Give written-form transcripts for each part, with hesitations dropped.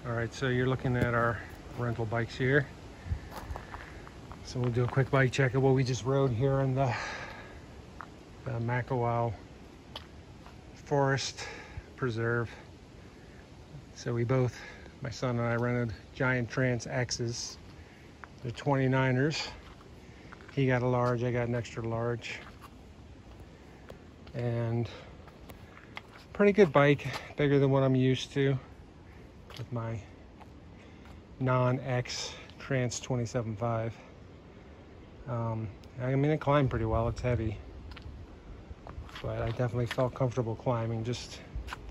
All right, so you're looking at our rental bikes here. So we'll do a quick bike check of what we just rode here in the Makawao Forest Preserve. So we both, my son and I, rented giant Trance X's. They're 29ers. He got a large, I got an extra large. And pretty good bike, bigger than what I'm used to with my non-X Trance 27.5. I mean, it climbed pretty well. It's heavy, but I definitely felt comfortable climbing. Just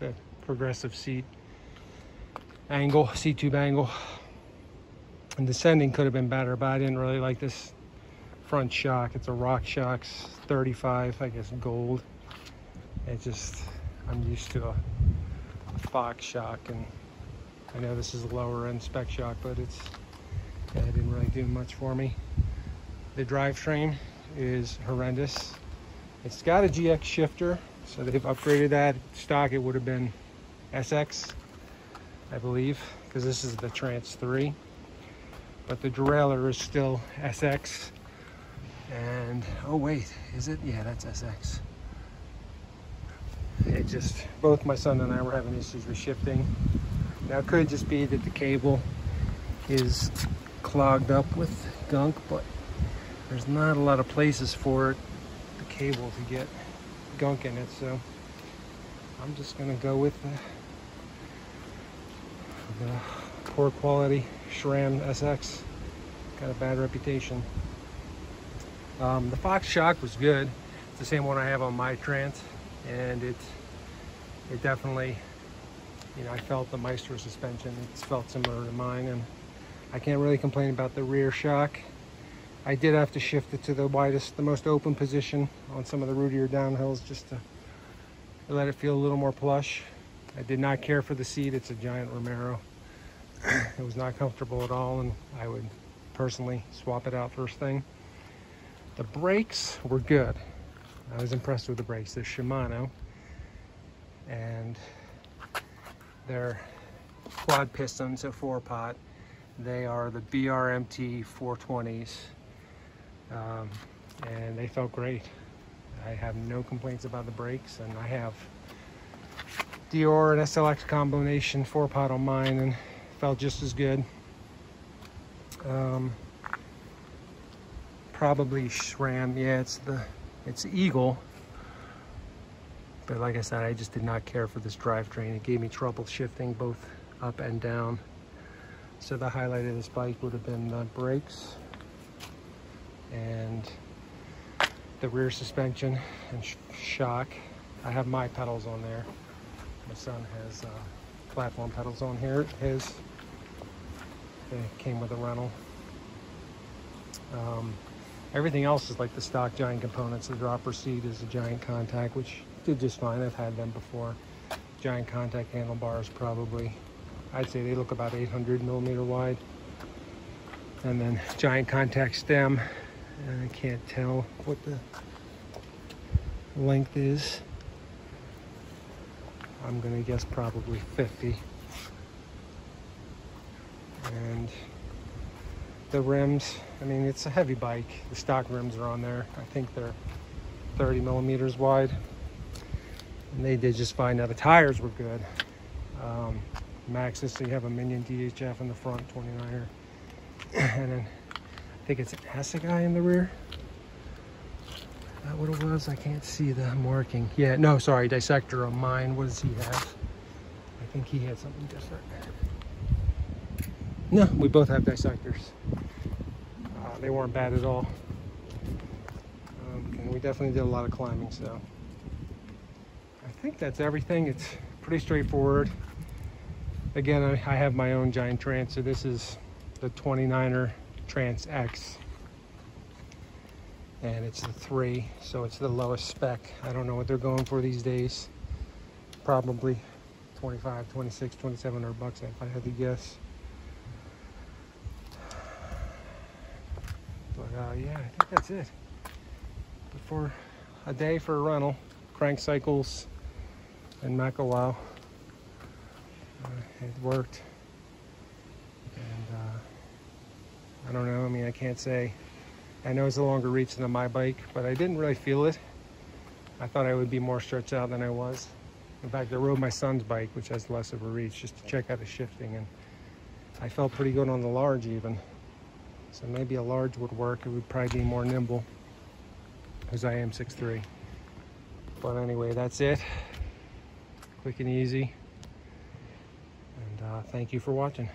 the progressive seat angle, seat tube angle, and descending could have been better, but I didn't really like this front shock. It's a RockShox 35, I guess gold. It just, I'm used to a Fox shock, and I know this is a lower end spec shock, but it didn't really do much for me. The drivetrain is horrendous. It's got a GX shifter, so they've upgraded that. Stock, it would have been SX, I believe, because this is the Trance 3. But the derailleur is still SX. And, oh wait, is it? Yeah, that's SX. It just, both my son and I were having issues with shifting. Now, it could just be that the cable is clogged up with gunk, but there's not a lot of places for the cable to get gunk in it, so I'm just gonna go with the poor quality Sram SX. Got a bad reputation. The Fox shock was good. It's the same one I have on my Trance, and it definitely, you know, I felt the Maestro suspension. It's felt similar to mine, and I can't really complain about the rear shock. I did have to shift it to the widest, the most open position on some of the rootier downhills just to let it feel a little more plush. I did not care for the seat. It's a giant Romero. It was not comfortable at all, and I would personally swap it out first thing. The brakes were good. I was impressed with the brakes. They're Shimano, and they're quad piston, so 4-pot. They are the BRMT 420s, and they felt great. I have no complaints about the brakes, and I have Dior and SLX combination 4-pot on mine, and felt just as good. Probably SRAM, yeah, it's Eagle, but like I said, I just did not care for this drivetrain. It gave me trouble shifting both up and down. So the highlight of this bike would have been the brakes and the rear suspension and shock. I have my pedals on there. My son has platform pedals on here. They came with a rental. Everything else is like the stock giant components. The dropper seat is a giant contact, which did just fine. I've had them before. Giant contact handlebars, probably, I'd say they look about 800 millimeter wide. And then giant contact stem. And I can't tell what the length is. I'm gonna guess probably 50. And the rims, I mean, it's a heavy bike. The stock rims are on there. I think they're 30 millimeters wide. And they did just fine. Now the tires were good. Maxxis, so you have a Minion DHF in the front, 29er. And then I think it's an Assegai in the rear. Is that what it was? I can't see the marking. Yeah, no, sorry, Dissector on mine. What does he have? I think he had something different. No, we both have Dissectors. They weren't bad at all. And we definitely did a lot of climbing, so I think that's everything. It's pretty straightforward. Again, I have my own giant Trance, so this is the 29er Trance X, and it's the 3, so it's the lowest spec. I don't know what they're going for these days. Probably 25, 26, 2700 bucks if I had to guess. But yeah, I think that's it. But for a day for a rental, Krank Cycles and Makawao, it worked. I don't know. I mean, I can't say. I know it's a longer reach than my bike, but I didn't really feel it. I thought I would be more stretched out than I was. In fact, I rode my son's bike, which has less of a reach, just to check out the shifting, and I felt pretty good on the large even. So maybe a large would work. It would probably be more nimble, because I am 6'3". But anyway, that's it. Quick and easy. And thank you for watching.